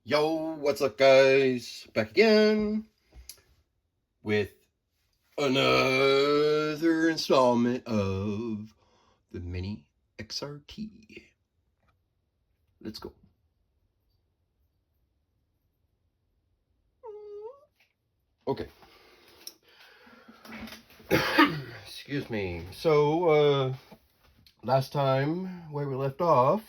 Yo, what's up, guys? Back again with another installment of the mini XRT. Let's go. Okay. Excuse me. So, last time where we left off,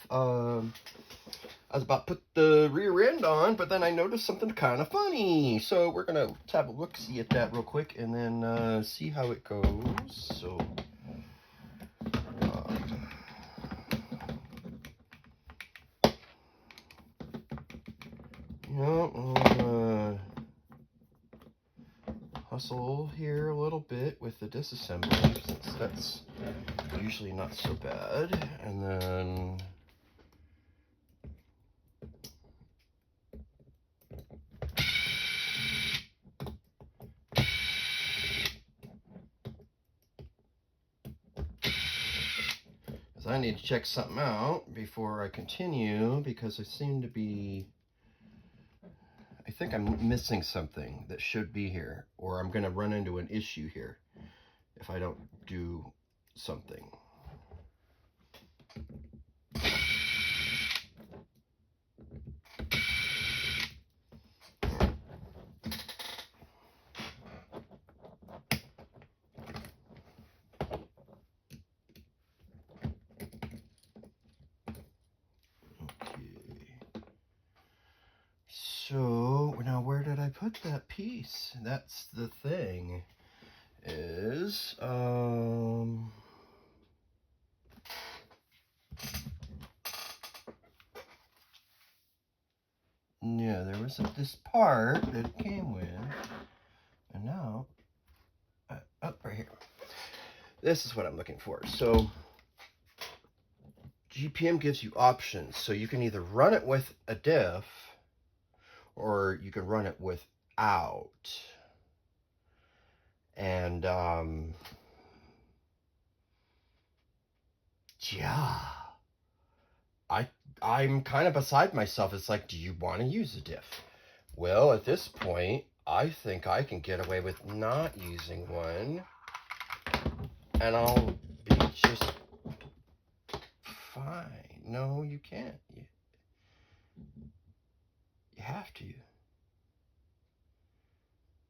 I was about to put the rear end on, but then I noticed something kind of funny. So we're going to have a look-see at that real quick and then see how it goes. So, I'll hustle here a little bit with the disassembly, since that's usually not so bad. And then I need to check something out before I continue, because I seem to be, I think I'm missing something that should be here, or I'm going to run into an issue here if I don't do something. So, now where did I put that piece? That's the thing, is, yeah, there was this part that it came with, and now, up right here. This is what I'm looking for. So, GPM gives you options, so you can either run it with a diff, or you can run it without. And yeah, I'm kind of beside myself. It's like, do you want to use a diff? Well, at this point, I think I can get away with not using one, and I'll be just fine. No, you can't. You have to.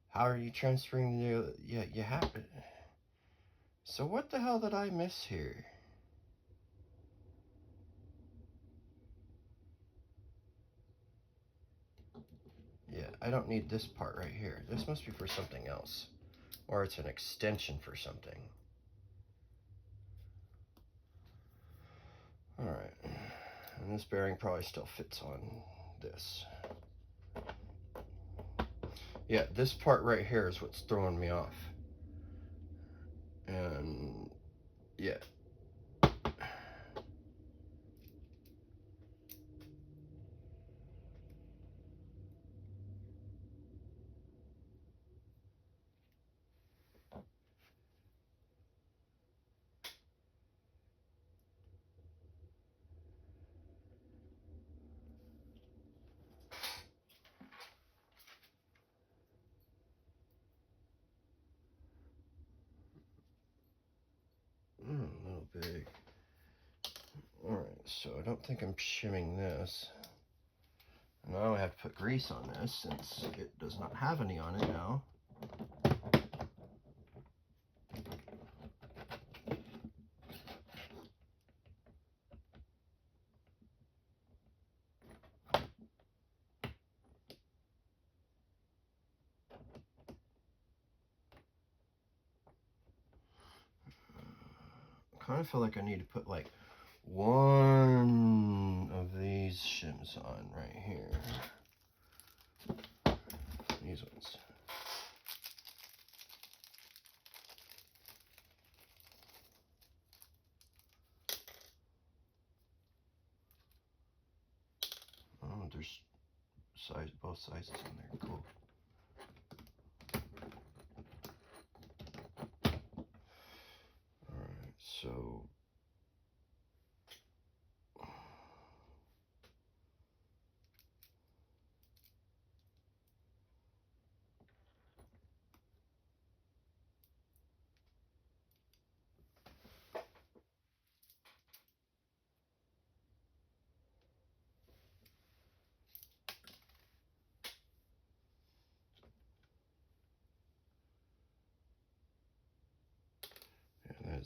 How are you transferring the... Yeah, you have to. So what the hell did I miss here? Yeah, I don't need this part right here. This must be for something else. Or it's an extension for something. Alright. And this bearing probably still fits on this. Yeah, this part right here is what's throwing me off. And yeah. A little big. Alright, so I don't think I'm shimming this. Now I have to put grease on this, since it does not have any on it now. I kind of feel like I need to put like one of these shims on right here. These ones. Oh, there's both sizes in there. Cool. Alright, so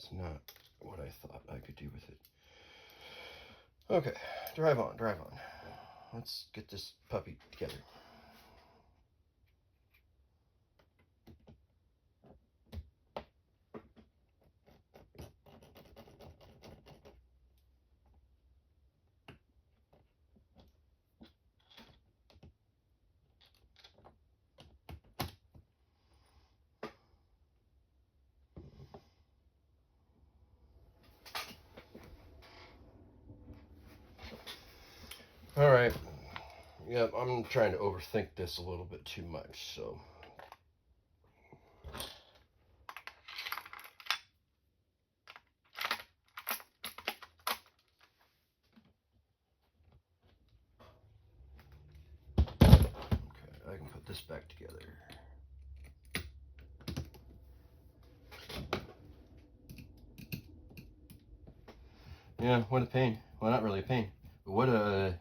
is not what I thought I could do with it. Okay, drive on, drive on. Let's get this puppy together. All right. Yep, I'm trying to overthink this a little bit too much, so. Okay, I can put this back together. Yeah, what a pain. Well, not really a pain, but what a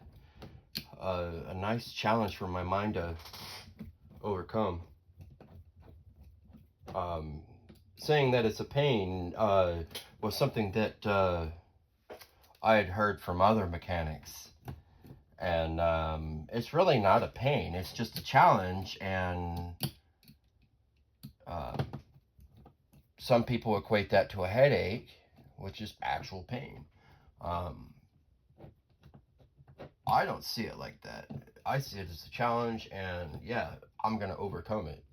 nice challenge for my mind to overcome. Saying that it's a pain was something that I had heard from other mechanics, and it's really not a pain. It's just a challenge, and some people equate that to a headache, which is actual pain. I don't see it like that. I see it as a challenge, and yeah, I'm gonna overcome it.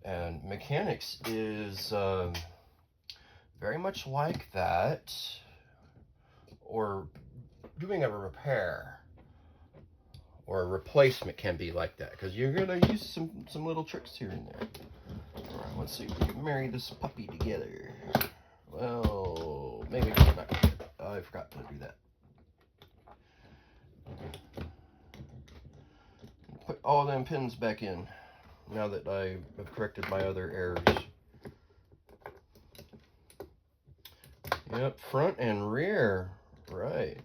And mechanics is very much like that, or doing a repair or a replacement can be like that, because you're gonna use some little tricks here and there. All right, let's see if we can marry this puppy together. Well, maybe I can back. I forgot to do that. Put all them pins back in now that I have corrected my other errors. Yep, front and rear. Right.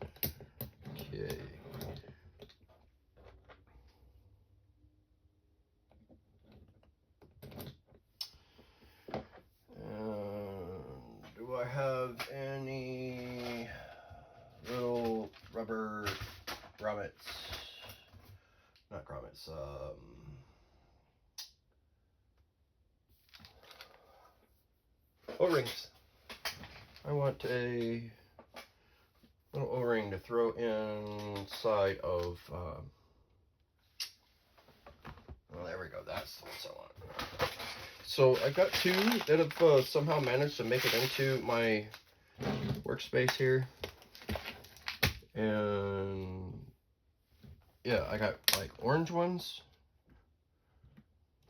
Okay. Do I have any little rubber grommets? Not grommets. O-rings. I want a little O-ring to throw inside of, well, there we go, that's what I want. So I got two that have somehow managed to make it into my workspace here. And yeah, I got like orange ones.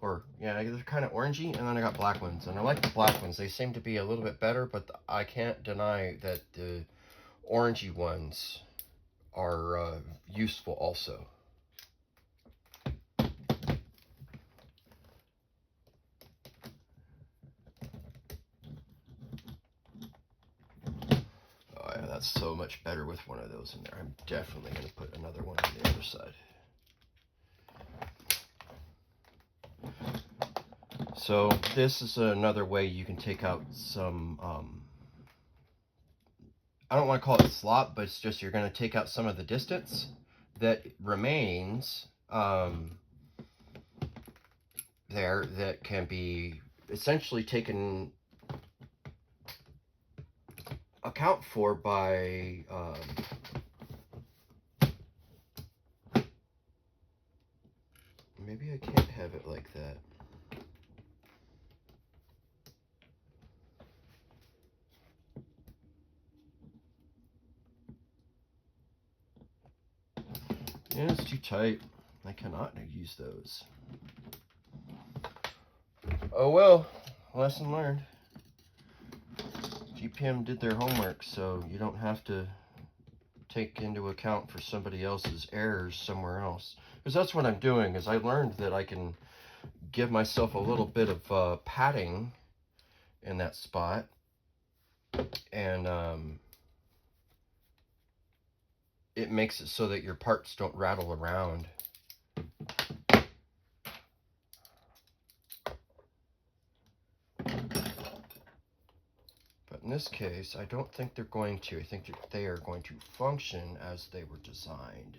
Or, yeah, they're kind of orangey, and then I got black ones. And I like the black ones. They seem to be a little bit better, but I can't deny that the orangey ones are useful also. Oh, yeah, that's so much better with one of those in there. I'm definitely going to put another one on the other side. So this is another way you can take out some, I don't want to call it slop, but it's just you're going to take out some of the distance that remains there that can be essentially taken account for by maybe I can't have it like that. Yeah, it's too tight. I cannot use those. Oh well, lesson learned. GPM did their homework, so you don't have to take into account for somebody else's errors somewhere else. Because that's what I'm doing, is I learned that I can give myself a little bit of padding in that spot. And it makes it so that your parts don't rattle around. in this case, I don't think they're going to. I think that they are going to function as they were designed.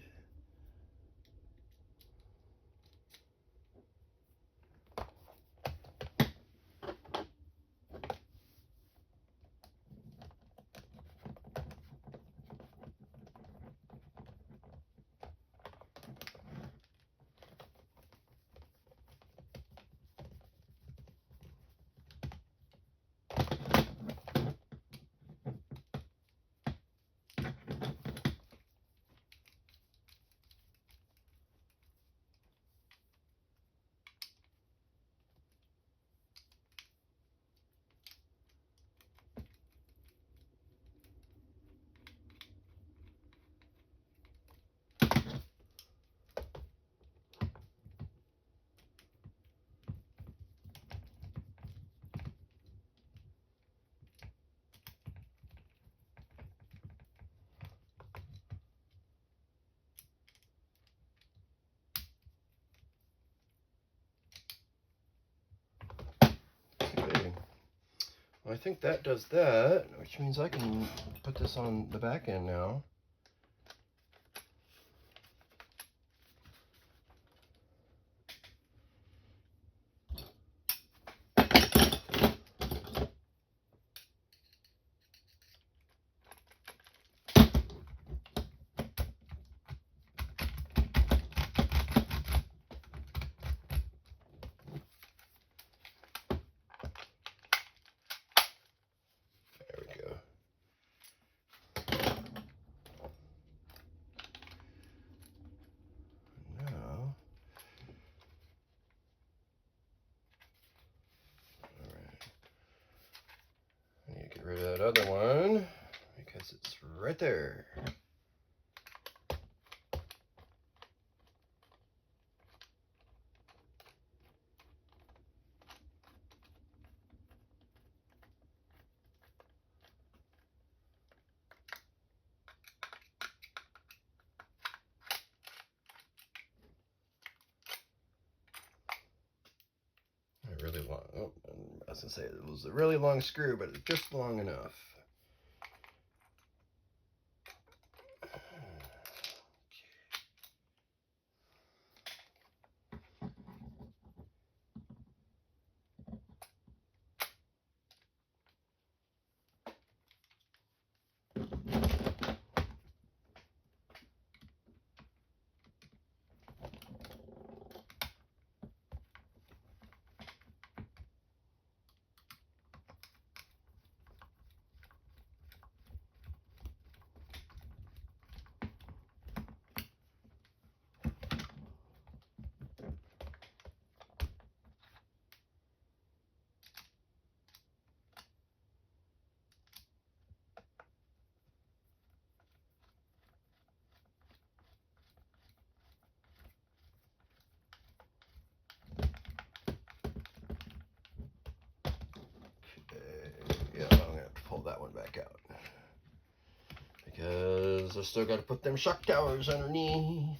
I think that does that, which means I can put this on the back end now. Get rid of that other one because it's right there. Really long. Oh, I was gonna say it was a really long screw, but it's just long enough. Yeah, I'm gonna have to pull that one back out because I still got to put them shock towers underneath.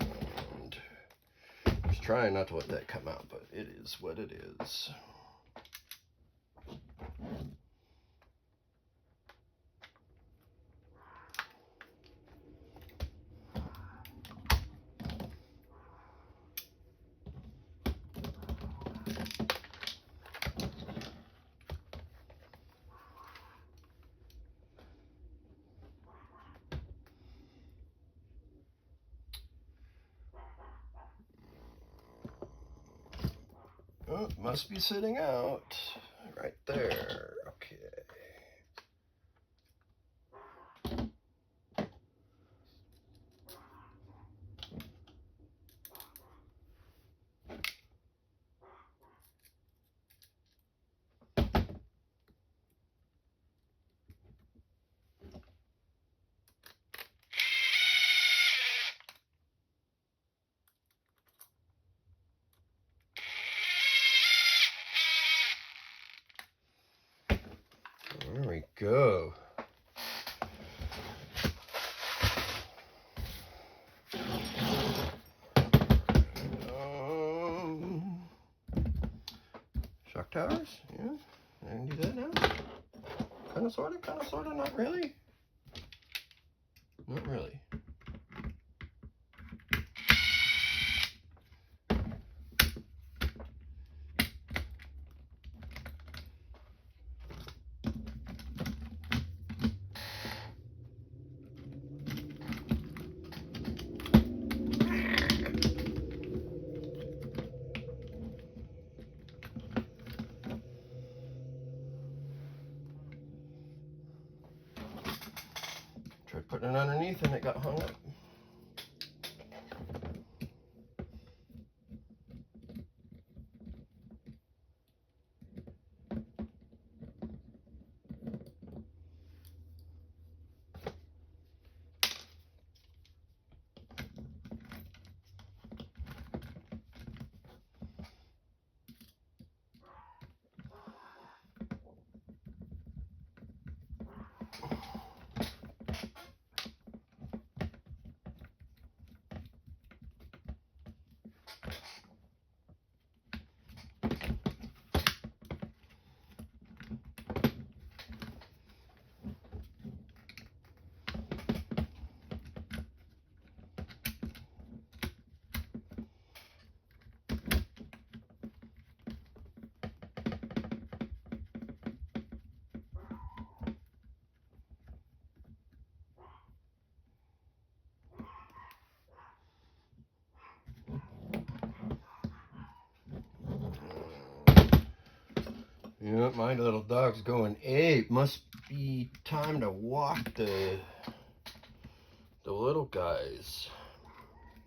And I was trying not to let that come out, but it is what it is. Oh, it must be sitting out right there. Okay. There we go. clock towers. Yeah, I can do that now. Kind of, sort of, not really. Not really. Tried putting it underneath and it got hung up. Yep, my little dog's going ape. Must be time to walk the little guys.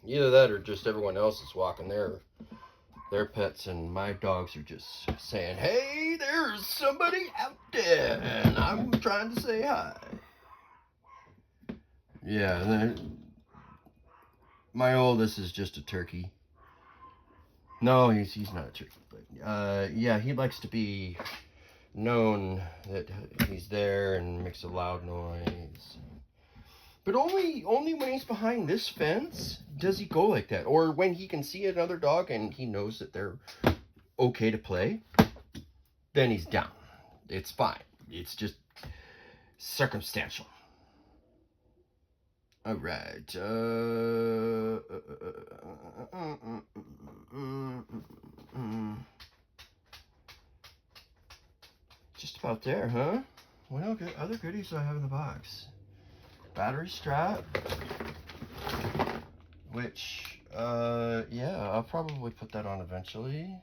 Either that or just everyone else is walking their pets, and my dogs are just saying, hey, there's somebody out there, and I'm trying to say hi. Yeah, my oldest is just a turkey. No, he's not a turkey, but yeah, he likes to be known that he's there and makes a loud noise. But only when he's behind this fence does he go like that. Or when he can see another dog and he knows that they're okay to play, then he's down. It's fine. It's just circumstantial. All right. Just about there, huh? What other goodies do I have in the box? Battery strap, which, yeah, I'll probably put that on eventually.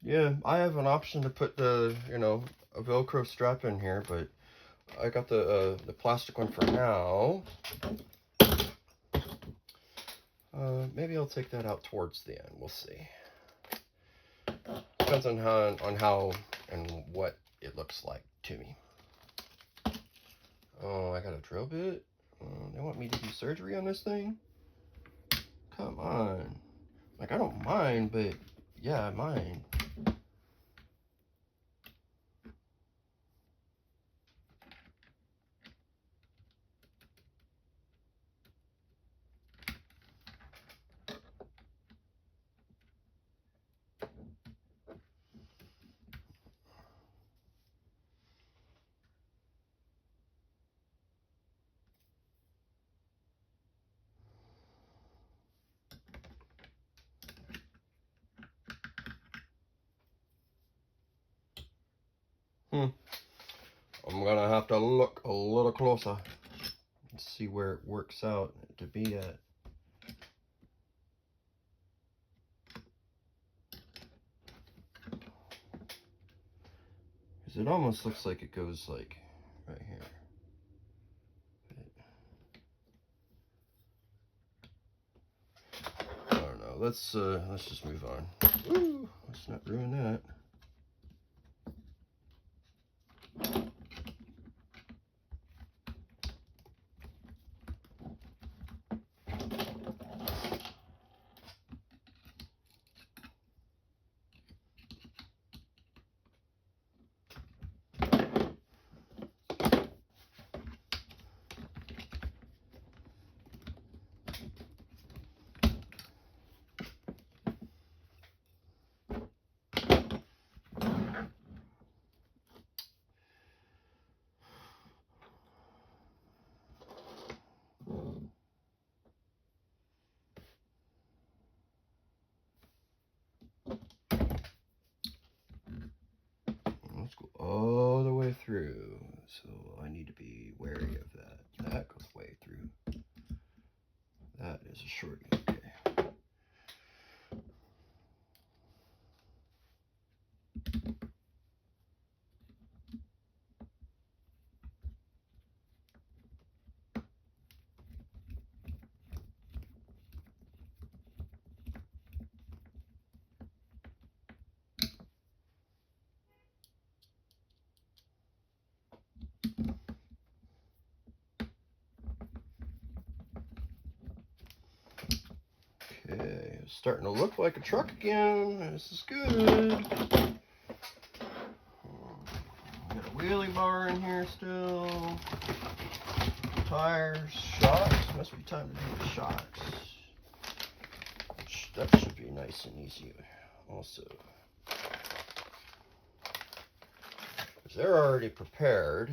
Yeah, I have an option to put the, a Velcro strap in here, but I got the plastic one for now. Maybe I'll take that out towards the end. We'll see. Depends on how and what it looks like to me. Oh, I got a drill bit. They want me to do surgery on this thing? Come on. Like, I don't mind, but yeah, I mind. I'm gonna have to look a little closer and see where it works out to be at. Because it almost looks like it goes like right here. I don't know. Let's just move on. Woo, let's not ruin that. through, so I need to be wary of that. That goes way through. That is a shorty. Okay. Okay, it's starting to look like a truck again. This is good. Got a wheelie bar in here still. Tires, shocks. Must be time to do the shocks. That should be nice and easy also. Because they're already prepared.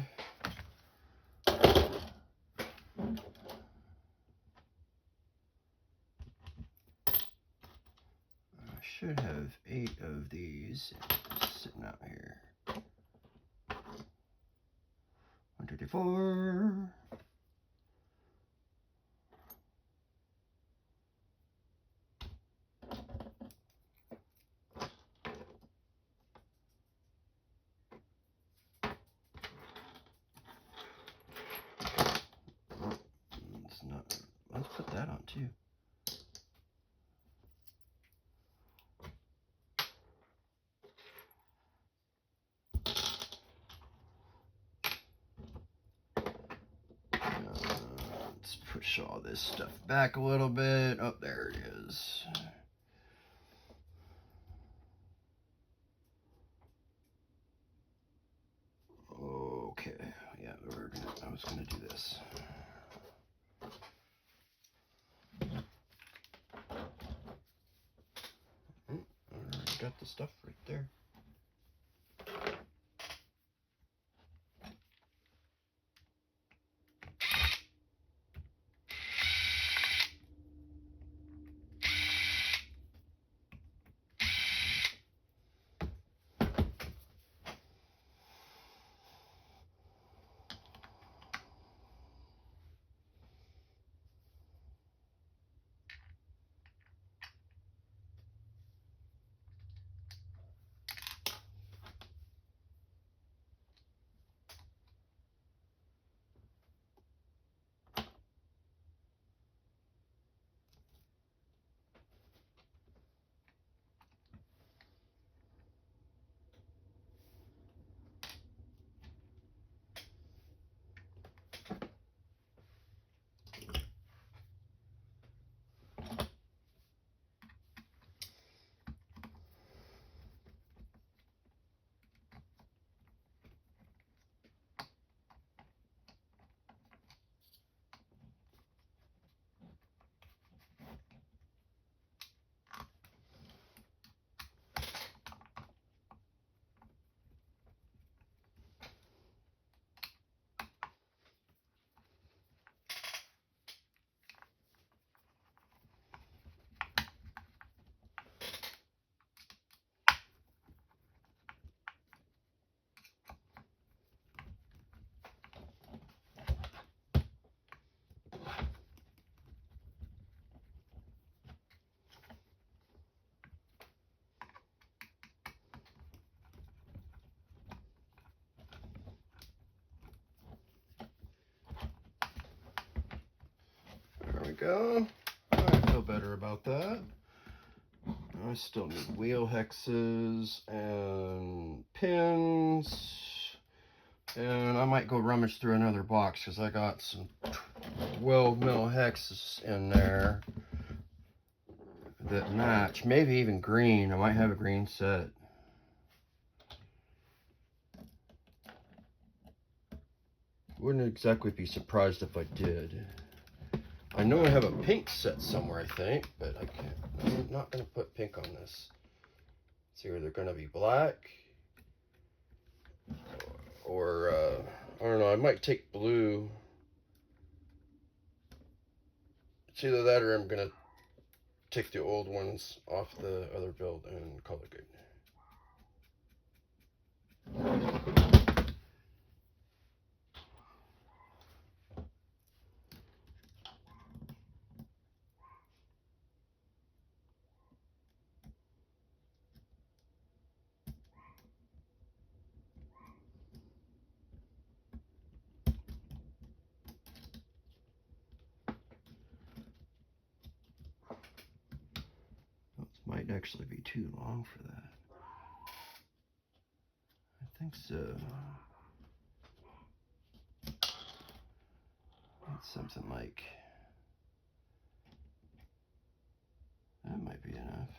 Should have 8 of these sitting out here. 134. It's not. Let's put that on too. Let's push all this stuff back a little bit. Oh, there it is. Okay, yeah, I was gonna do this. I already got the stuff right there. There we go. I feel better about that. I still need wheel hexes and pins. And I might go rummage through another box because I got some 12 mil hexes in there that match. Maybe even green. I might have a green set. Wouldn't exactly be surprised if I did. I know I have a pink set somewhere, I think, but I can't. I'm not going to put pink on this. It's either going to be black or I don't know. I might take blue. It's either that or I'm going to take the old ones off the other build and call it good. actually be too long for that. I think so. It's something like, that might be enough.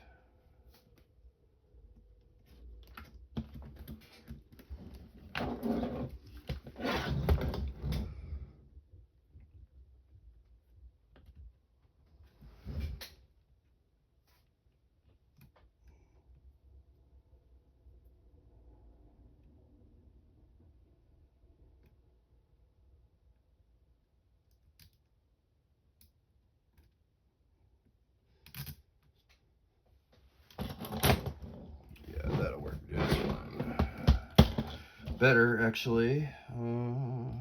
That'll work just fine. Better, actually. And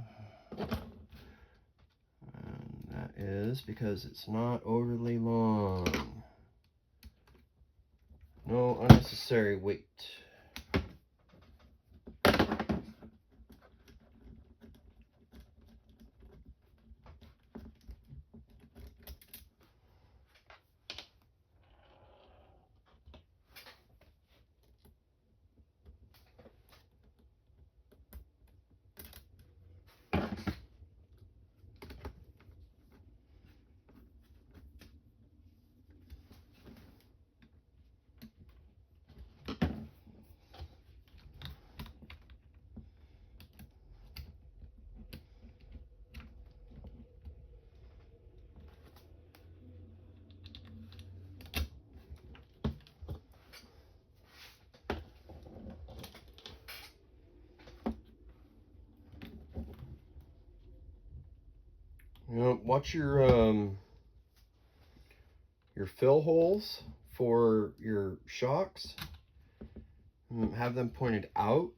that is because it's not overly long. No unnecessary weight. You know, watch your fill holes for your shocks. Have them pointed out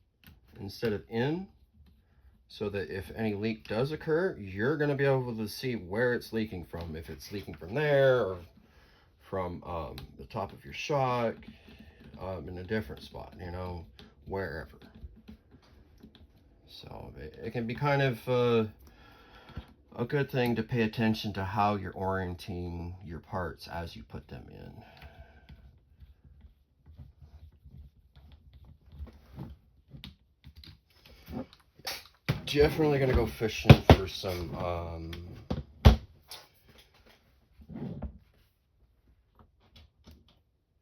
instead of in, so that if any leak does occur, you're going to be able to see where it's leaking from. If it's leaking from there or from the top of your shock, in a different spot, you know, wherever. So it can be kind of a good thing to pay attention to how you're orienting your parts as you put them in. Definitely gonna go fishing for some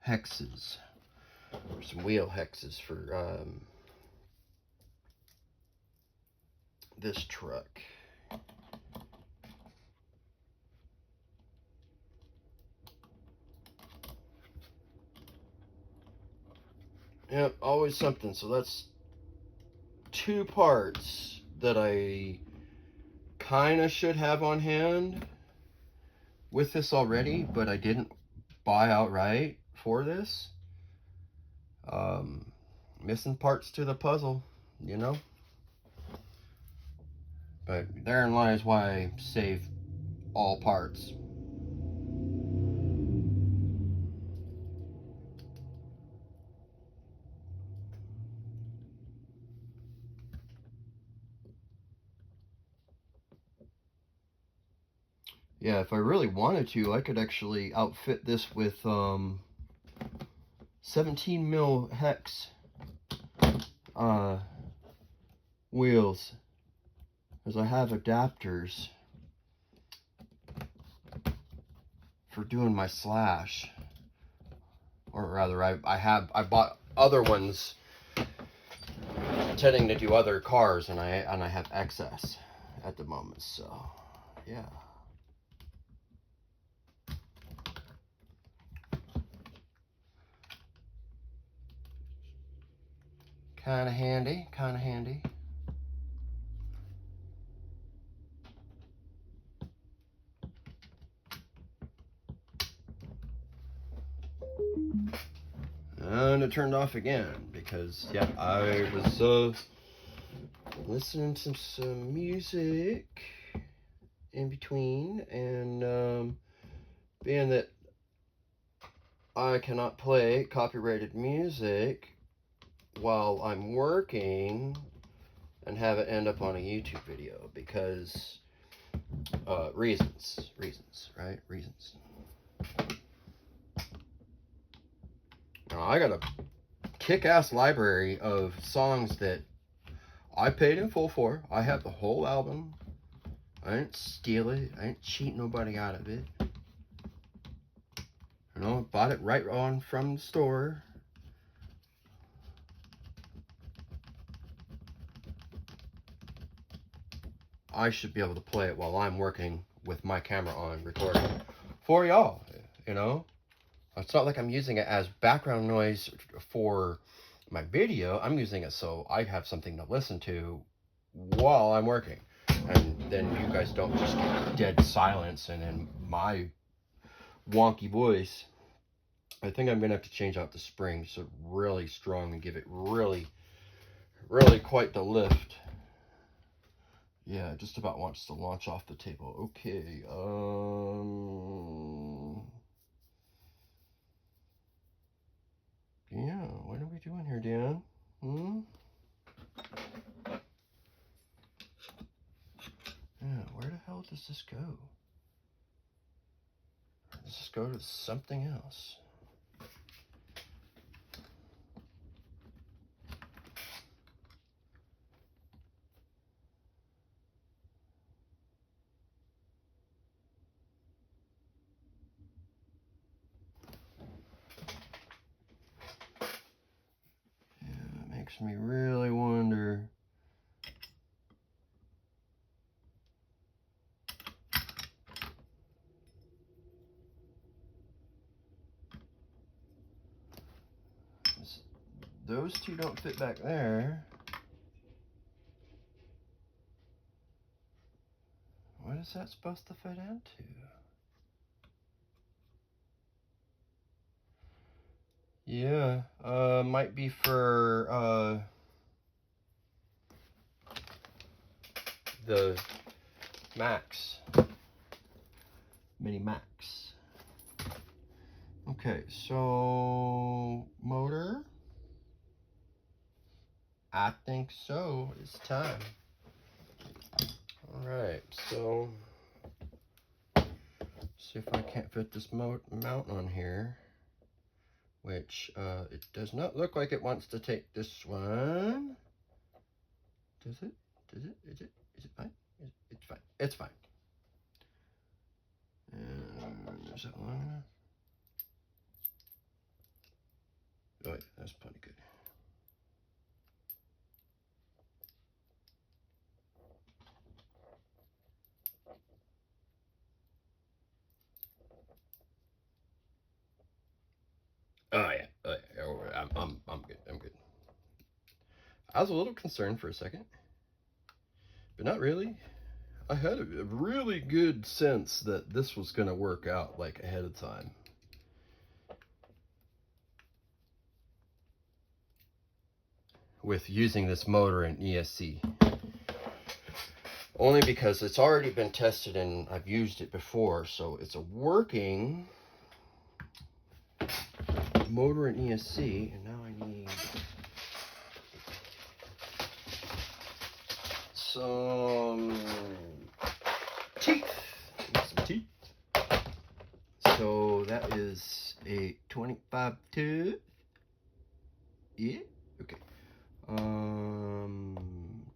hexes, or some wheel hexes for this truck. Yep, always something. So that's 2 parts that I kind of should have on hand with this already, but I didn't buy outright for this. Missing parts to the puzzle, you know? But therein lies why I save all parts. Yeah, if I really wanted to, I could actually outfit this with 17 mil hex wheels, as I have adapters for doing my slash, or rather I bought other ones intending to do other cars, and I have excess at the moment, so yeah. Kind of handy, kind of handy. And it turned off again because, yeah, I was listening to some music in between, and being that I cannot play copyrighted music while I'm working and have it end up on a YouTube video because reasons, right? Reasons. I got a kick-ass library of songs that I paid in full for. I have the whole album. I didn't steal it. I didn't cheat nobody out of it. You know, bought it right on from the store. I should be able to play it while I'm working with my camera on, recording for y'all, you know? It's not like I'm using it as background noise for my video. I'm using it so I have something to listen to while I'm working. And then you guys don't just get dead silence and then my wonky voice. I think I'm going to have to change out the springs so really strong and give it really, really quite the lift. Yeah, just about wants to launch off the table. Okay, yeah, what are we doing here, Dan? Yeah, where the hell does this go? Does this go to something else? Makes me really wonder. Those two don't fit back there. What is that supposed to fit into? Yeah, might be for the Max, Mini Max. Okay, so motor. I think so. It's time. All right, so see if I can't fit this mount on here. Which it does not look like it wants to take this one. Does it? Does it? Is it? Is it fine? It's fine. It's fine. Is that long enough? Oh yeah, that's plenty good. Oh yeah. I'm good. I'm good. I was a little concerned for a second, but not really. I had a really good sense that this was going to work out like ahead of time. With using this motor in ESC. Only because it's already been tested and I've used it before, so it's a working motor in ESC. And now I need some teeth. Some teeth. So that is a 25 tooth. Yeah. Okay.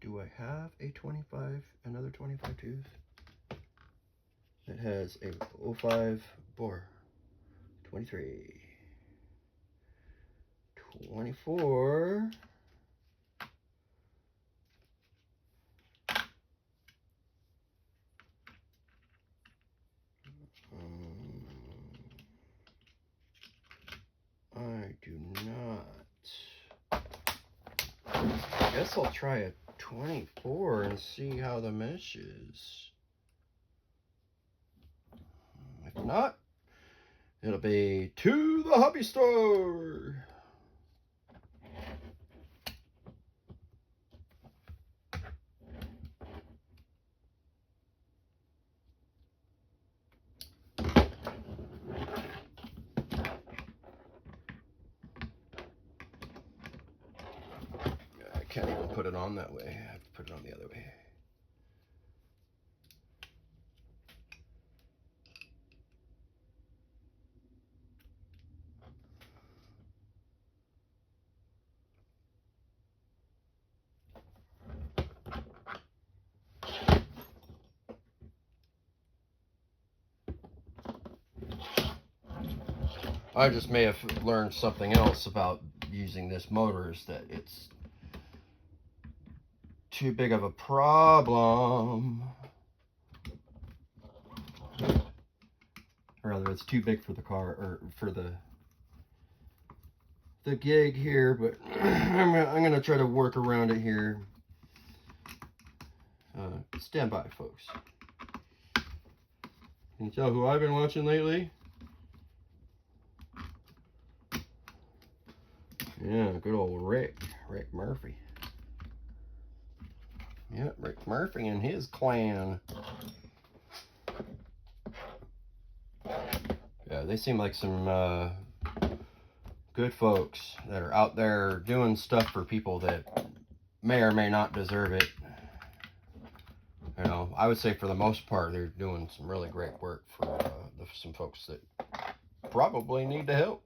Do I have a 25? Another 25 tooth? That has a 05 bore. 23. 24. I do not. I guess I'll try a 24 and see how the mesh is. If not, it'll be to the hobby store. I can't even put it on that way. I have to put it on the other way. I just may have learned something else about using this motor, is that it's too big of a problem. Or rather, it's too big for the car, or for the gig here, but I'm gonna try to work around it here. Stand by, folks. Can you tell who I've been watching lately? Yeah, good old Rick Murphy. Yep, Rick Murphy and his clan. Yeah, they seem like some good folks that are out there doing stuff for people that may or may not deserve it. You know, I would say for the most part, they're doing some really great work for some folks that probably need the help.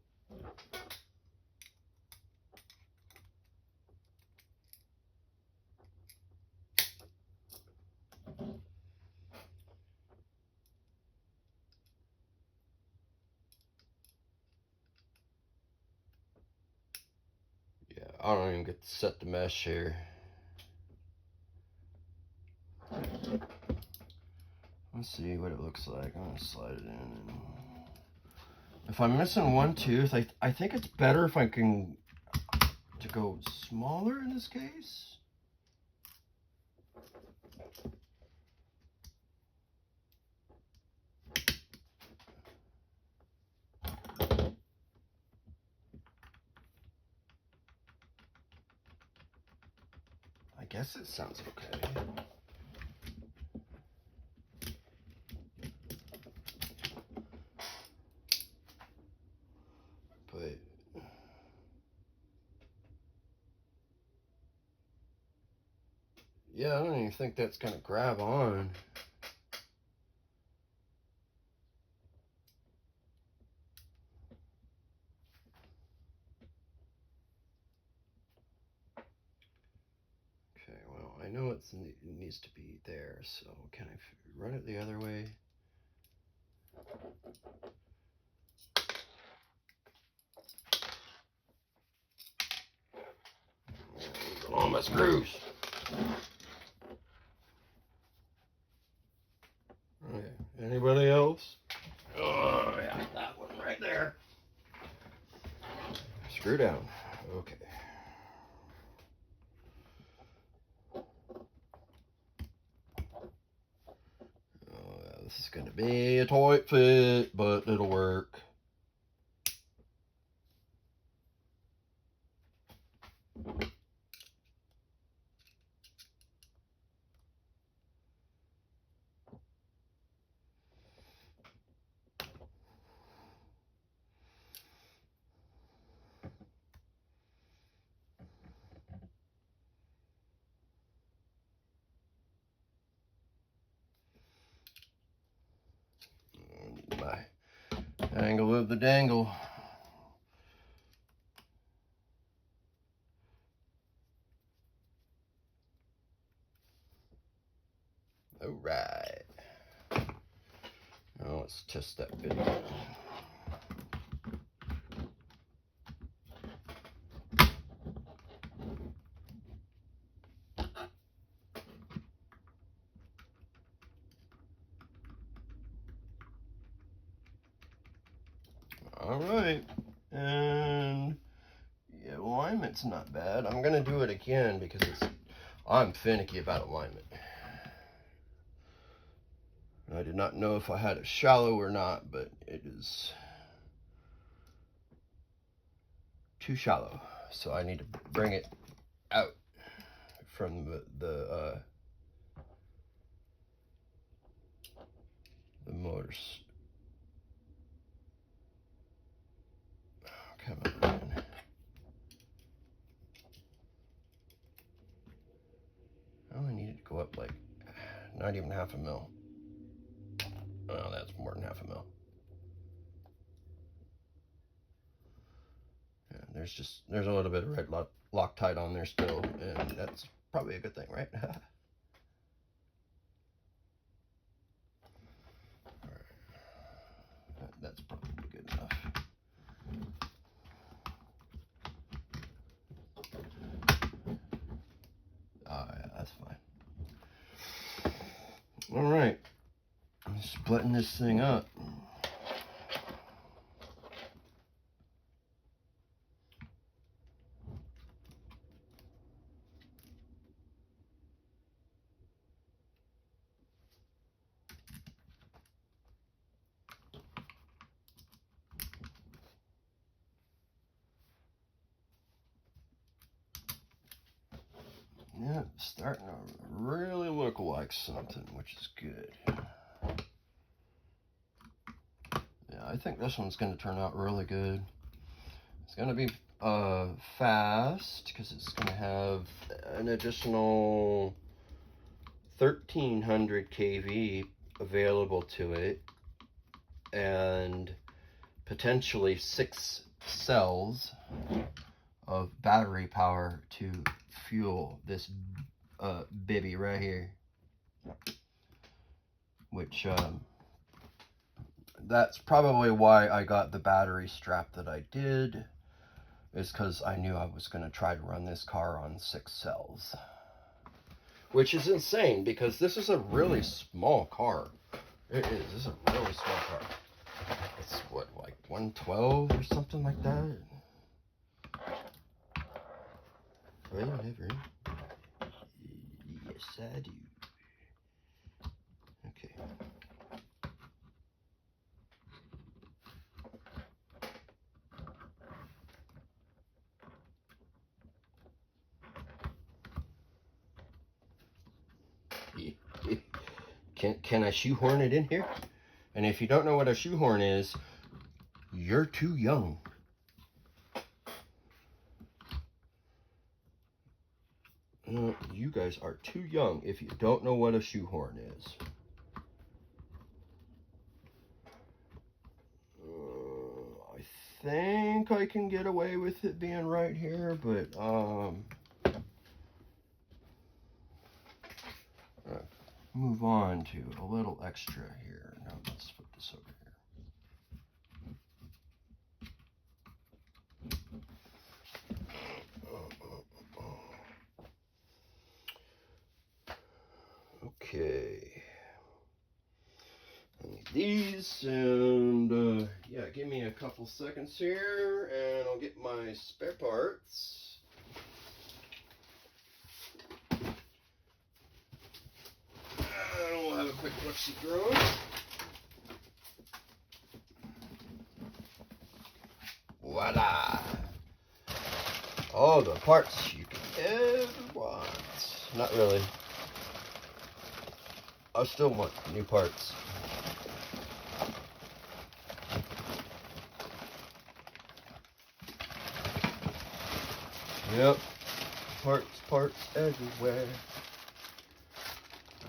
Yeah, I don't even get to set the mesh here. Let's see what it looks like. I'm gonna slide it in. If I'm missing one tooth, I think it's better if I can to go smaller in this case. I guess it sounds okay. But yeah, I don't even think that's gonna grab on. Okay, well, I know it needs to be there, so can I run it the other way? Oh, my screws. Okay, anybody else? Oh, yeah, that one right there. Screw down. Okay. Oh, yeah, this is going to be a tight fit, but it'll work. My angle of the dangle. All right. Now let's test that bit. All right, and yeah, alignment's not bad. I'm gonna do it again because I'm finicky about alignment. I did not know if I had it shallow or not, but it is too shallow, so I need to bring it out from the motors. Come on. I only needed to go up like not even half a mil. Oh, that's more than half a mil. Yeah, there's a little bit of red Loctite on there still, and that's probably a good thing, right? All right. That's probably good enough. All right, I'm splitting this thing up. Yeah, it's starting to really look like something, which is good. Yeah, I think this one's going to turn out really good. It's going to be fast because it's going to have an additional 1300 kV available to it and potentially 6 cells of battery power to fuel this bibby right here, which that's probably why I got the battery strap that I did, is because I knew I was going to try to run this car on 6 cells, which is insane because this is a really small car. It is. This is a really small car. It's what, like 112 or something like that? Whatever. Yes, I do. Okay. Can I shoehorn it in here? And if you don't know what a shoehorn is, you're too young. You guys are too young if you don't know what a shoehorn is. I think I can get away with it being right here, but move on to a little extra here. Now let's put this over here. Okay. I need these, and yeah, give me a couple seconds here, and I'll get my spare parts. We'll have a quick look-see through. Voila! All the parts you could ever want. Not really. I still want new parts. Yep. Parts everywhere.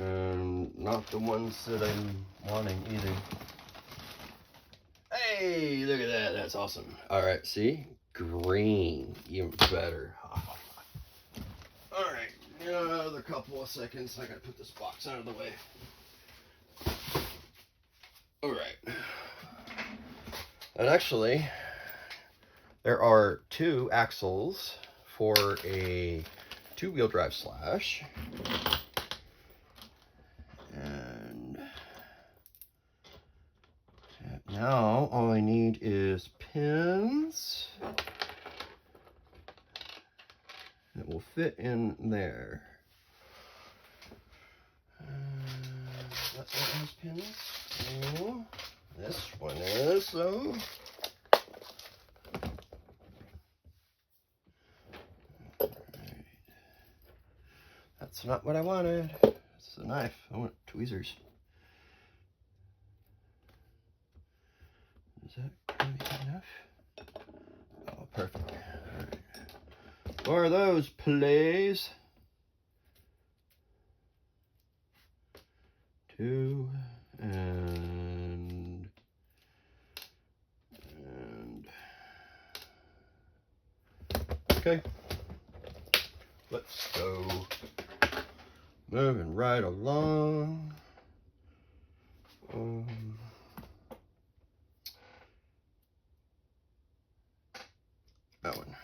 And not the ones that I'm wanting either. Hey, look at that. That's awesome. Alright, see? Green. Even better. Alright, another couple of seconds. I gotta put this box out of the way. Alright. And actually, there are 2 axles for a 2-wheel drive slash. And now all I need is pins. It will fit in there. That one has pins. Oh, this one is, so. That's not what I wanted. It's a knife. I want tweezers. Is that going to be enough? Oh, perfect. All right. More of those, please. 2 and okay. Let's go. Moving right along. That one.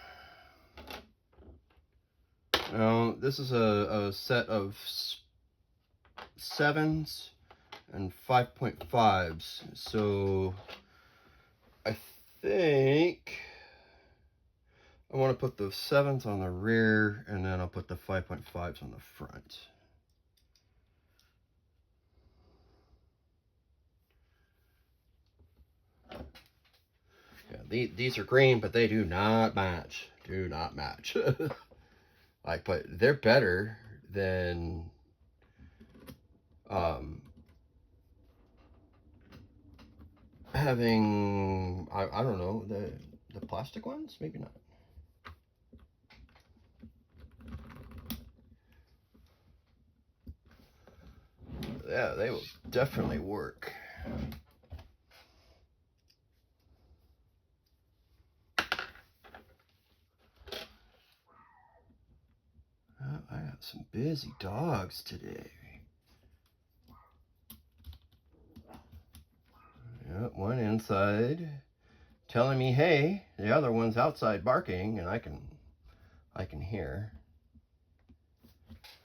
Now, this is a set of 7s. and 5.5s. So I think I want to put the 7s on the rear, and then I'll put the 5.5s on the front. Yeah, these are green, but they do not match. Do not match. Like, but they're better than having, I don't know, the plastic ones. Maybe not. Yeah, they will definitely work. I got some busy dogs today. Yep, one inside telling me, hey, the other one's outside barking, and I can hear.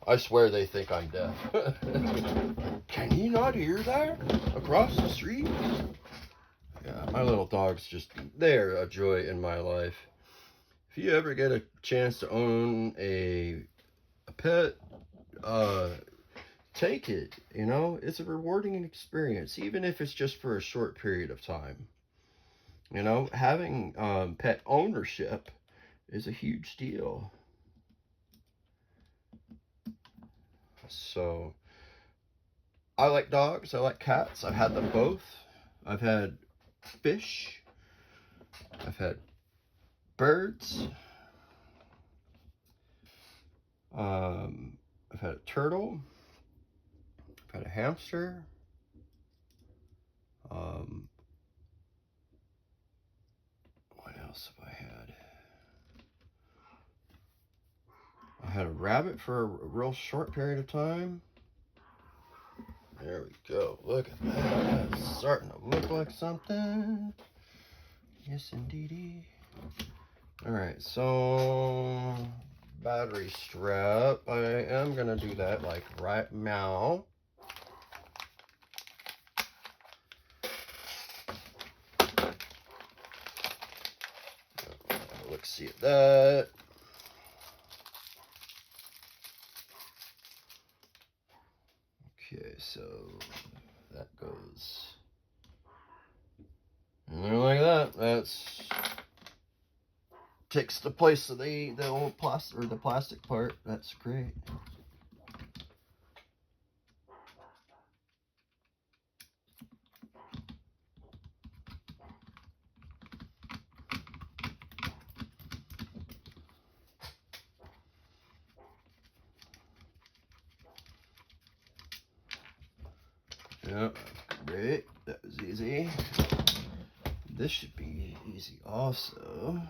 I swear they think I'm deaf. Can you not hear that across the street? Yeah, my little dogs they're a joy in my life. If you ever get a chance to own a pet, take it. You know, it's a rewarding experience, even if it's just for a short period of time. You know, having pet ownership is a huge deal. So I like dogs, I like cats. I've had them both. I've had fish, I've had birds, I've had a turtle, I've had a hamster, what else have I had? I had a rabbit for a real short period of time. There we go. Look at that. That's starting to look like something. Yes, indeedy. Alright, so battery strap. I am going to do that like right now. Let's see at that. Okay, so that goes in there like that. That's takes the place of the old plastic, or the plastic part. That's great. Yep, great. That was easy. This should be easy also.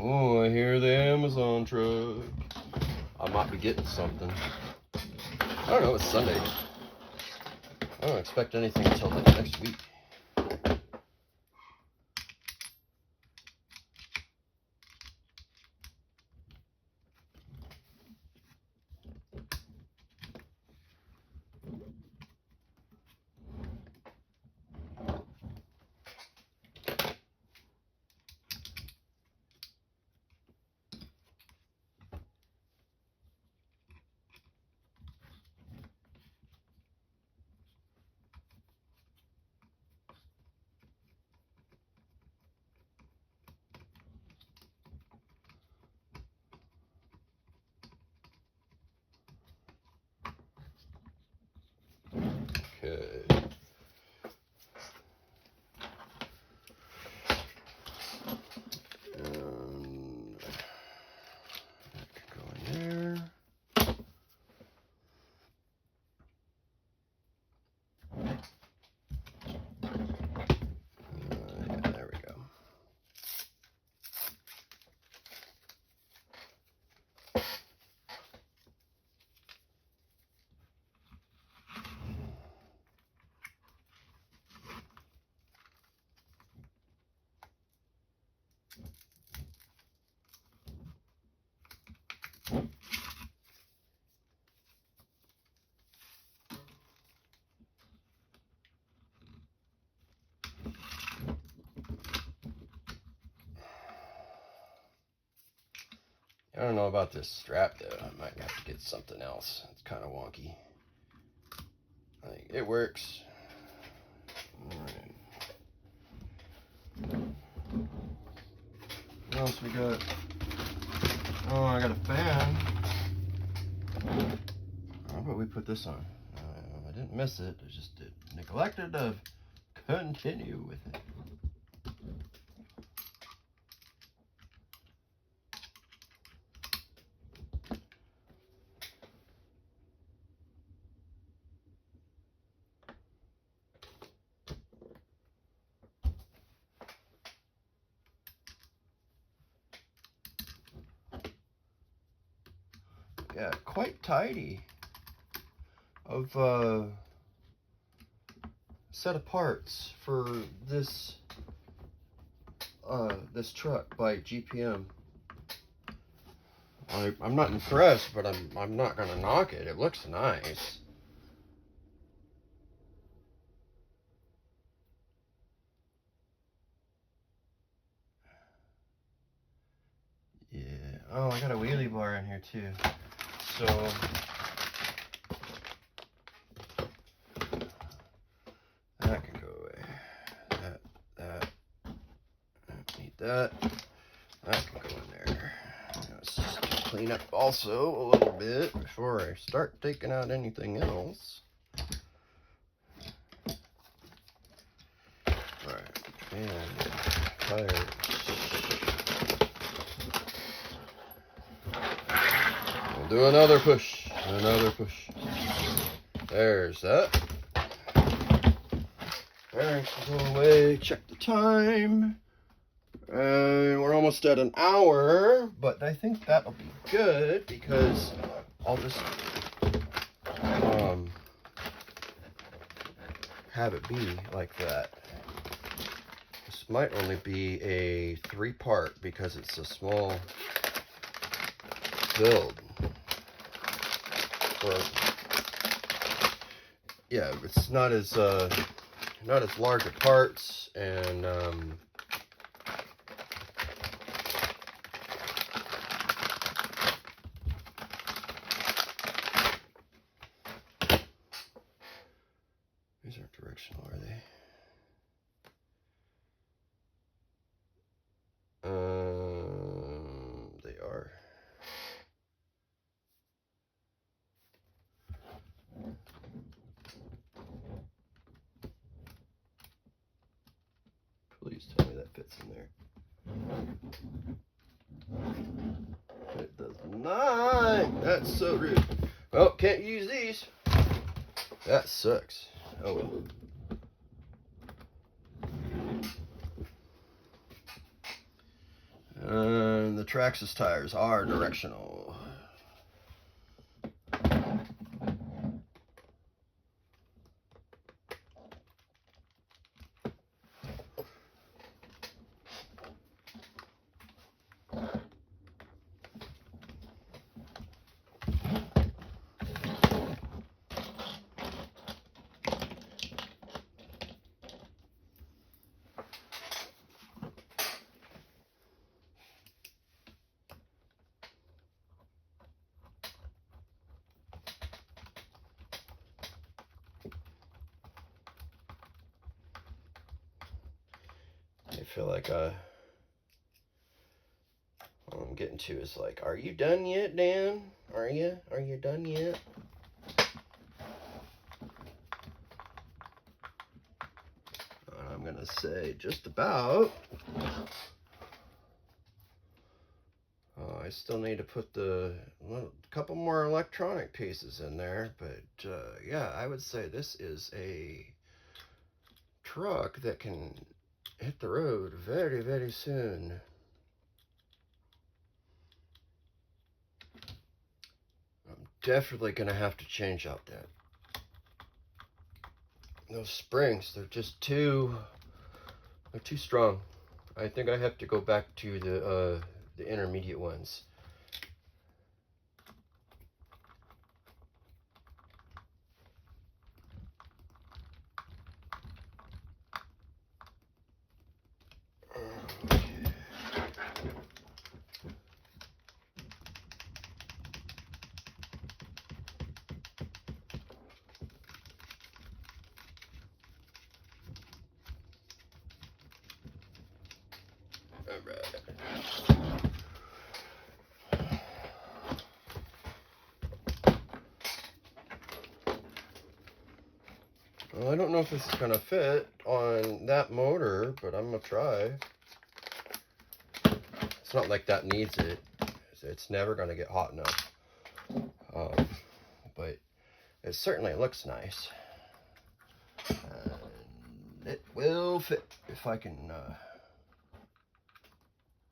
Oh, I hear the Amazon truck. I might be getting something. I don't know, it's Sunday. I don't expect anything until like next week. don't know about this strap though. I might have to get something else. It's kind of wonky. I think it works. All right. What else we got? Oh, I got a fan. How about we put this on? I didn't miss it. I just neglected to continue with it. Yeah, quite tidy of set of parts for this this truck by GPM. I'm not impressed, but I'm not gonna knock it. It looks nice. Yeah. Oh, I got a wheelie bar in here too. So that can go away. That need that. That can go in there. Let's just clean up also a little bit before I start taking out anything else. Alright, and tires. We'll do another push. Another push. There's that. Alright, go away, check the time. We're almost at an hour, but I think that'll be good because I'll just have it be like that. This might only be a 3-part because it's a small build. Or, yeah, it's not as large of parts, and these aren't directional, are they? They are. Please tell me that fits in there. It does not. That's so rude. Well, can't use these. That sucks. Oh well. And the Traxxas tires are directional. I feel like what I'm getting to is like, are you done yet, Dan? Are you done yet? I'm gonna say just about. I still need to put a couple more electronic pieces in there, but yeah, I would say this is a truck that can hit the road very, very soon. I'm definitely gonna have to change out those springs. They're just too strong. I think I have to go back to the intermediate ones. don't know if this is going to fit on that motor, but I'm going to try. It's not like that needs it. It's never going to get hot enough. But it certainly looks nice. And it will fit if I can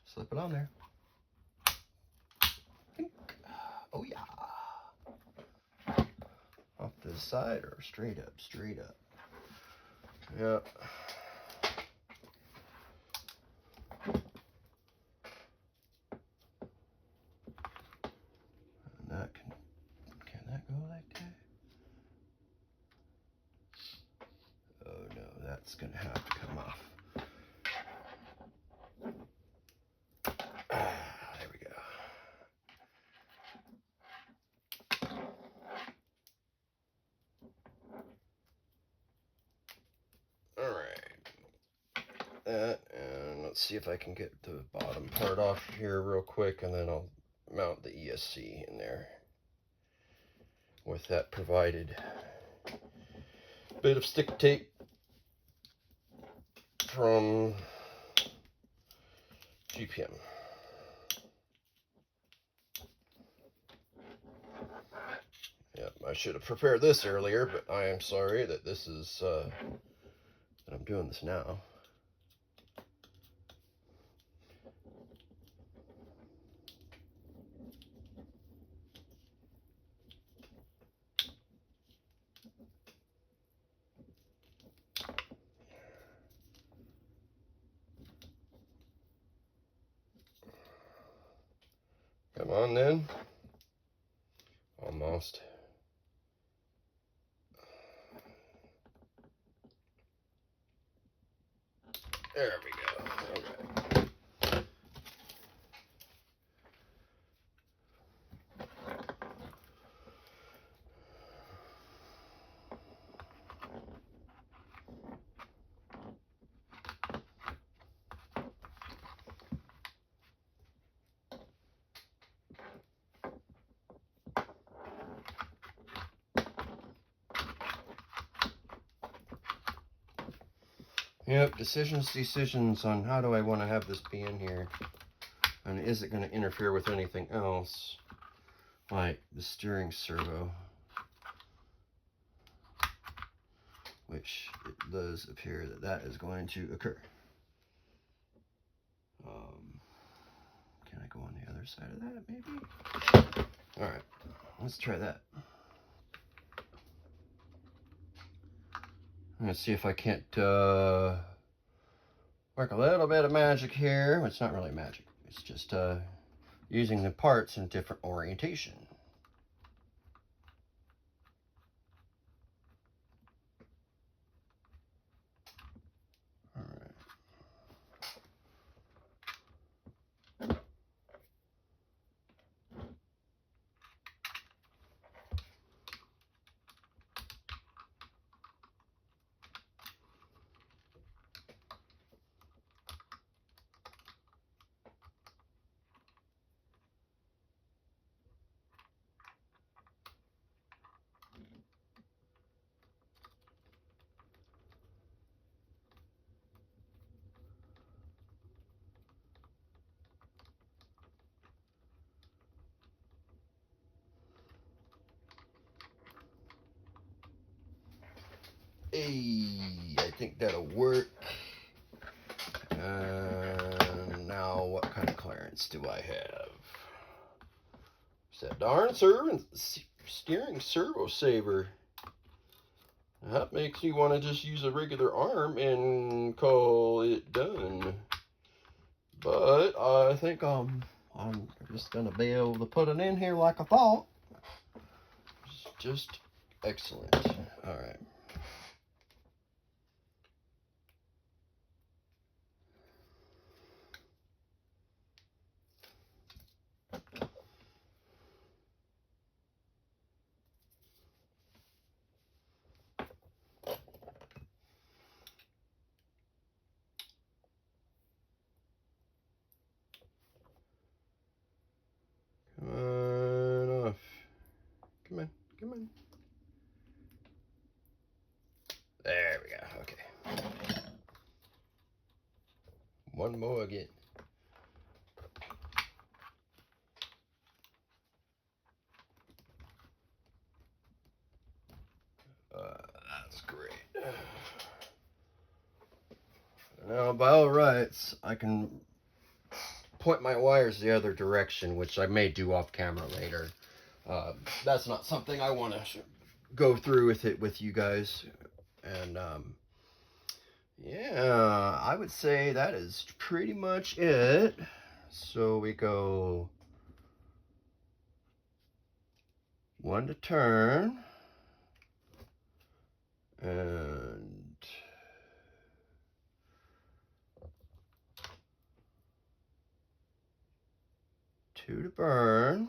slip it on there. Oh yeah. Off to the side or straight up, straight up. Yeah. And that can that go like that? Oh no, that's gonna have to come off. There we go. All right. That, and let's see if I can get the bottom part off here real quick, and then I'll mount the ESC in there with that provided bit of stick tape from GPM. Yep, I should have prepared this earlier, but I am sorry that this is that I'm doing this now. Come on then. Almost. There we go. Okay. Yep, decisions on how do I want to have this be in here, and is it going to interfere with anything else, like the steering servo, which it does appear that that is going to occur. Can I go on the other side of that, maybe? All right, let's try that. Let's see if I can't work a little bit of magic here. It's not really magic. It's just using the parts in different orientation. All right. Hey, I think that'll work. Now, what kind of clearance do I have? It's that darn steering servo saver. That makes me want to just use a regular arm and call it done. But I think I'm just gonna be able to put it in here like I thought. It's just excellent. All right. Come on off. Come on, come on. more again. That's great. Now, by all rights, I can point my wires the other direction, which I may do off camera later. That's not something I want to go through with you guys. And yeah, I would say that is pretty much it. So we go 1 to turn, and 2 to burn.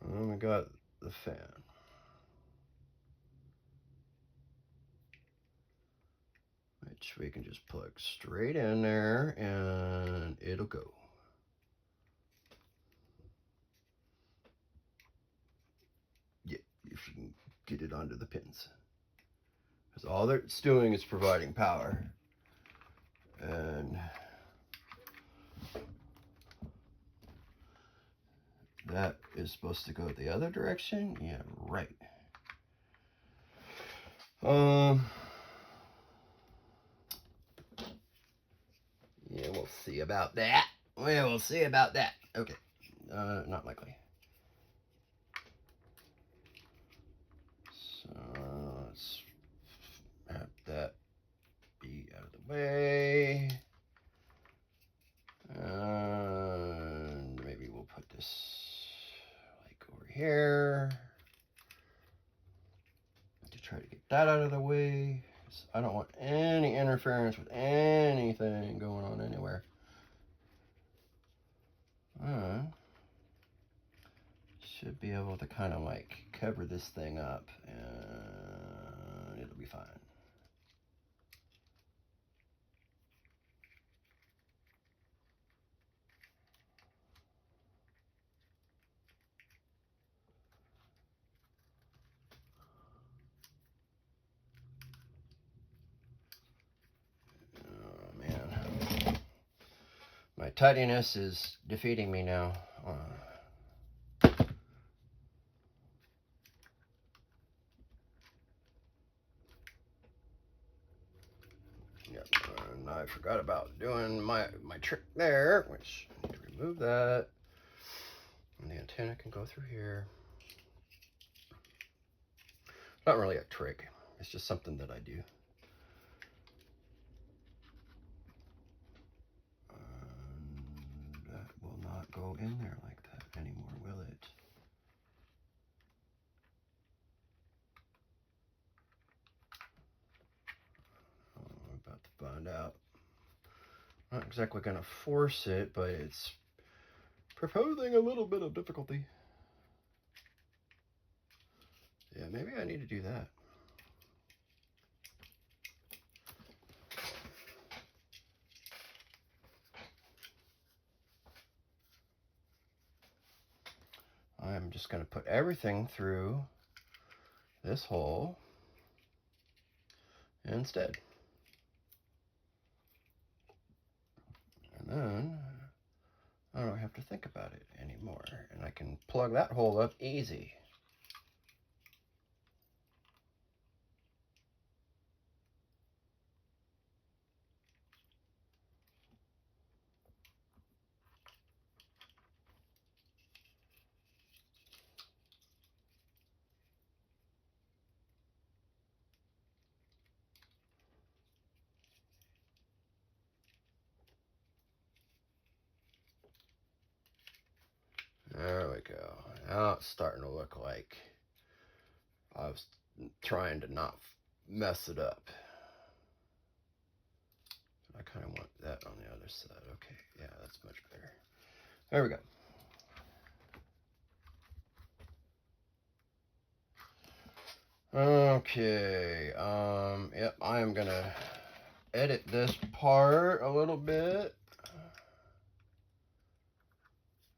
And then we got the fan. Which we can just plug straight in there and it'll go. Yeah, if you can get it onto the pins. Because all it's doing is providing power. And that is supposed to go the other direction? Yeah, right. Yeah, we'll see about that. We'll see about that. Okay. Not likely. So let's have that be out of the way. And maybe we'll put this like over here to try to get that out of the way. I don't want any interference with anything going on anywhere. Should be able to kind of like cover this thing up and it'll be fine. My tidiness is defeating me now. Yep, and I forgot about doing my trick there, which I need to remove that. And the antenna can go through here. Not really a trick, it's just something that I do. That will not go in there like that anymore, will it? I'm about to find out. Not exactly going to force it, but it's proposing a little bit of difficulty. Yeah, maybe I need to do that. I'm just going to put everything through this hole instead. And then I don't have to think about it anymore. And I can plug that hole up easy. There we go. Now it's starting to look like I was trying to not mess it up. I kind of want that on the other side. Okay, yeah, that's much better. There we go. Okay, yep, I am gonna edit this part a little bit.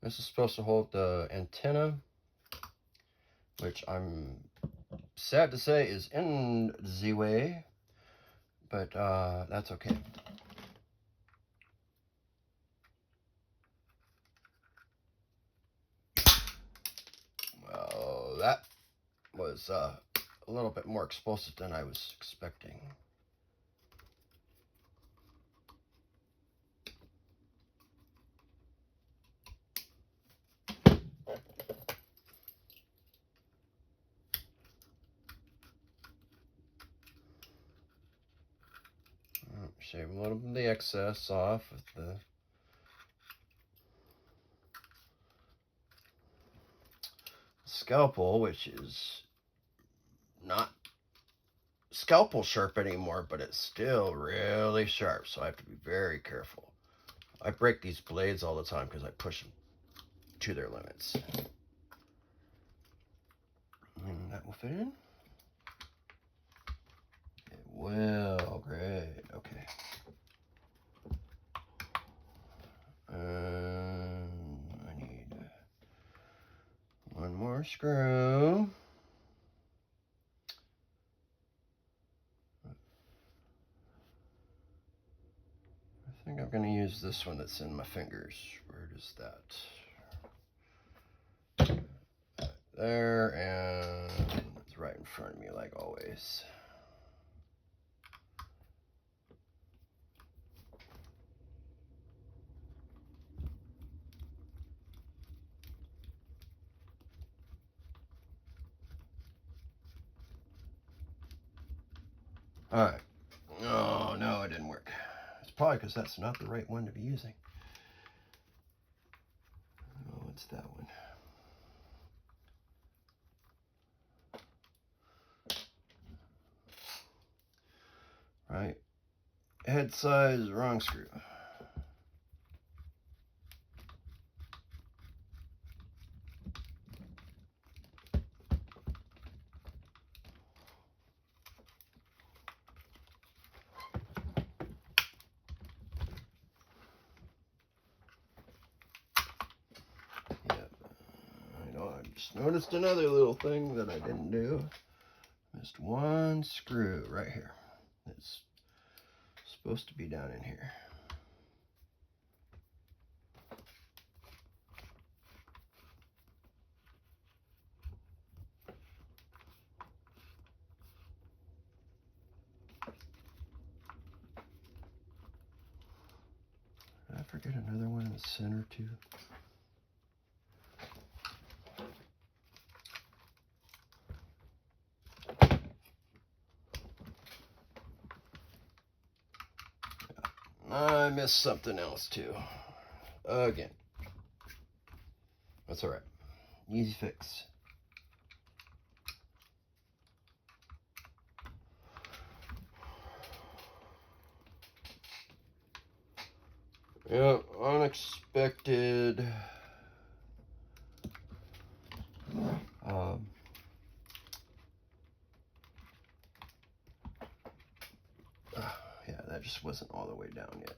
This is supposed to hold the antenna, which I'm sad to say, is in the way, but that's okay. Well, that was a little bit more explosive than I was expecting. Shave a little bit of the excess off with the scalpel, which is not scalpel sharp anymore, but it's still really sharp, so I have to be very careful. I break these blades all the time because I push them to their limits. And that will fit in. It will. Great. Okay. I need one more screw. I think I'm going to use this one that's in my fingers. Where does that? There, and it's right in front of me like always. All right. Oh, no, it didn't work. It's probably because that's not the right one to be using. Oh, it's that one. Right. Head size, wrong screw. I just noticed another little thing that I didn't do. Missed one screw right here. It's supposed to be down in here. Did I forget another one in the center too? I missed something else too. Again. That's alright. Easy fix. Yeah, unexpected. Yeah, that just wasn't all the way down yet.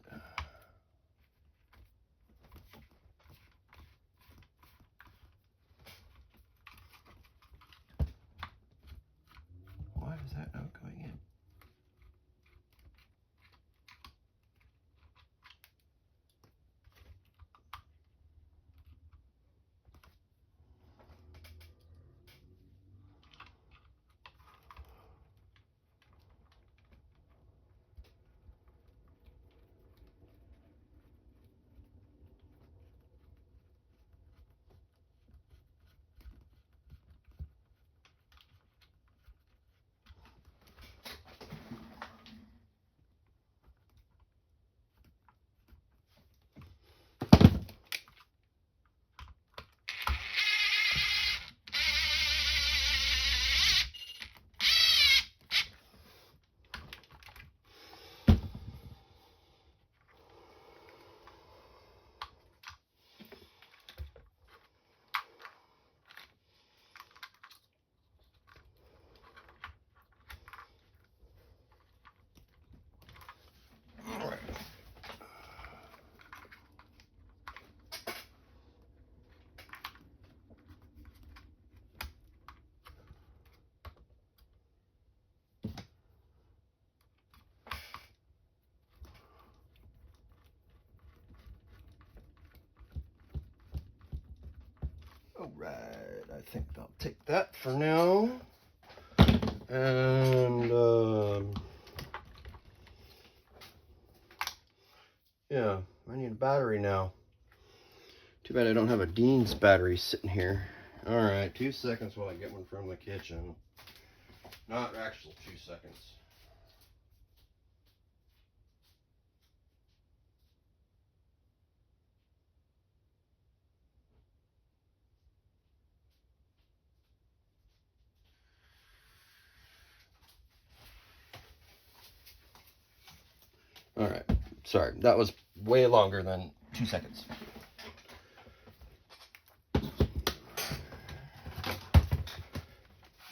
Why is that not going in? right, I think I'll take that for now. And yeah, I need a battery now. Too bad I don't have a Dean's battery sitting here. All right, 2 seconds while I get one from the kitchen. Not actual 2 seconds. All right, sorry, that was way longer than 2 seconds.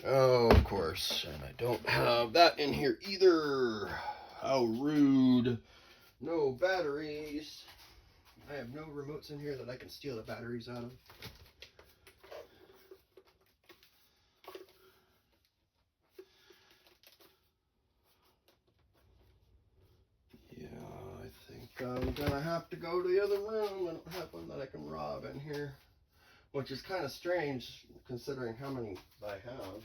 Oh, of course, and I don't have that in here either. How rude. No batteries. I have no remotes in here that I can steal the batteries out of. Yeah, I think I'm gonna have to go to the other room. I don't have one that I can rob in here, which is kind of strange considering how many I have.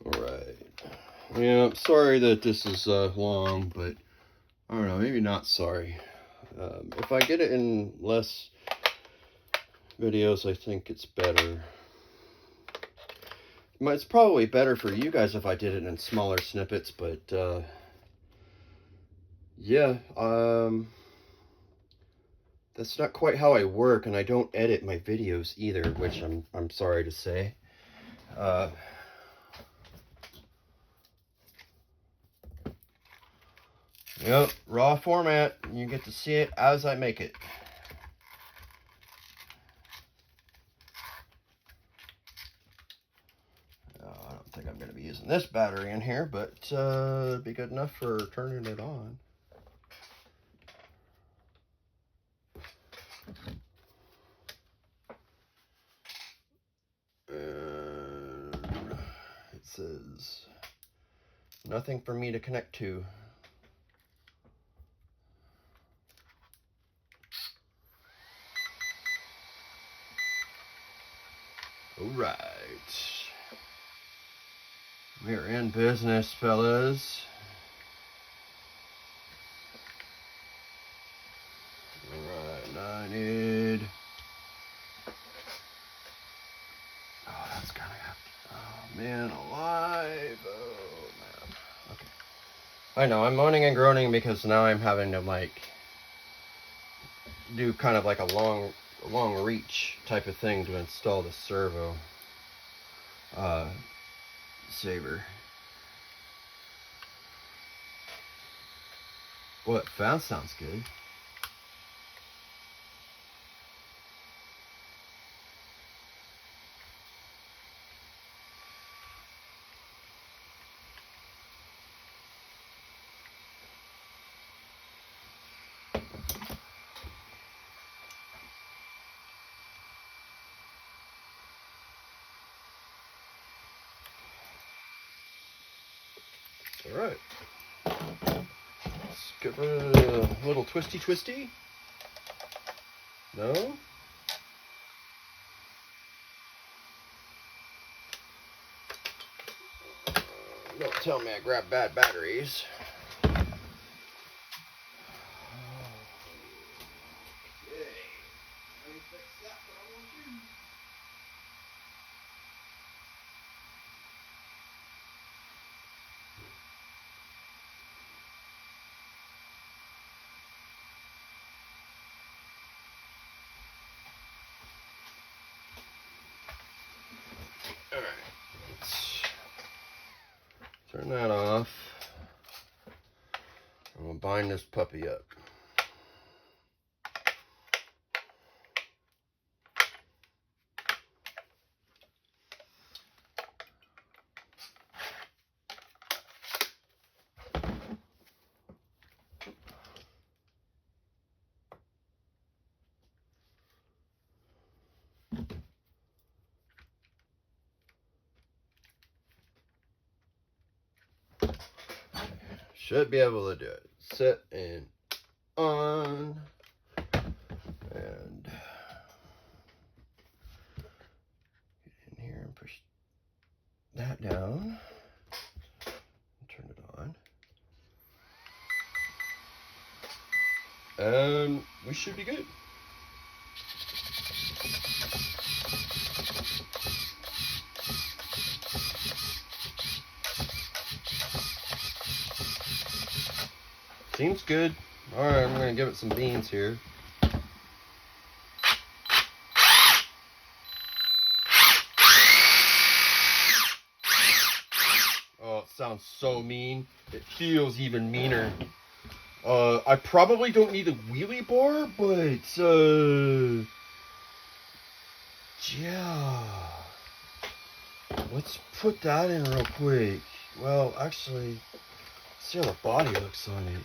Alright. Yeah, I'm sorry that this is long, but I don't know, maybe not sorry. If I get it in less videos, I think it's better. It's probably better for you guys if I did it in smaller snippets, but yeah, that's not quite how I work, and I don't edit my videos either, which I'm sorry to say. Yep, raw format. You get to see it as I make it. I don't think I'm going to be using this battery in here, but it'd be good enough for turning it on. It says nothing for me to connect to. All right. We're in business, fellas. All right, I need... Oh, that's gonna have to... Oh, man, alive. Oh, man. Okay. I know, I'm moaning and groaning because now I'm having to, like, do kind of like a long reach type of thing to install the servo saver. Well, that sounds good. All right. Let's give it a little twisty. No? Don't tell me I grabbed bad batteries. All right, let's turn that off. I'm gonna bind this puppy up. should be able to do it. Set and on. And get in here and push that down. Turn it on. And we should be good. Seems good. Alright, I'm going to give it some beans here. Oh, it sounds so mean. It feels even meaner. I probably don't need a wheelie bar, but, yeah. Let's put that in real quick. Well, actually, let's see how the body looks on it.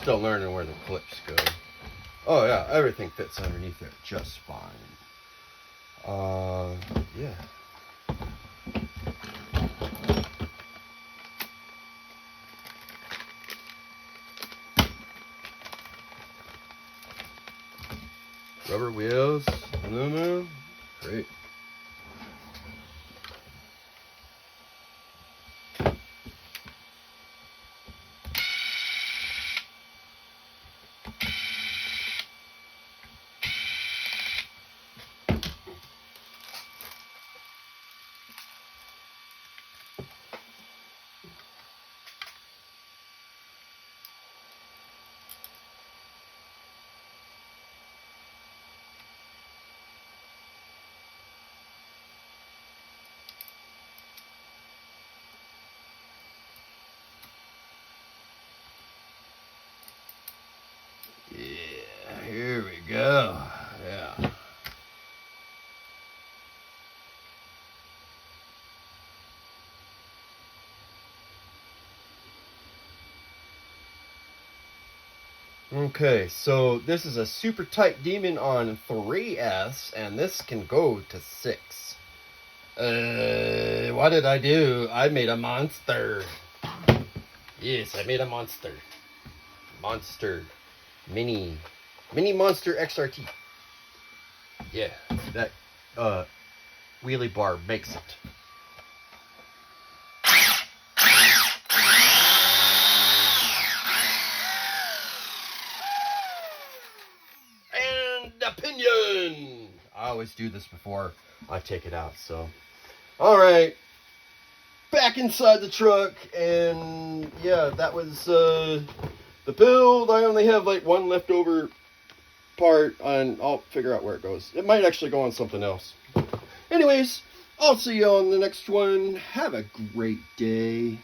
Still learning where the clips go. Oh yeah, everything fits underneath there just fine. Yeah. Rubber wheels, aluminum, great. Yeah, here we go. Yeah. Okay, so this is a super tight demon on 3S, and this can go to 6. What did I do? I made a monster. Yes, I made a monster. Monster. Mini monster XRT. Yeah, that wheelie bar makes it. And opinion. I always do this before I take it out, so. Alright. Back inside the truck, and yeah, that was the build. I only have like one leftover part, and I'll figure out where it goes. It might actually go on something else. Anyways, I'll see you on the next one. Have a great day.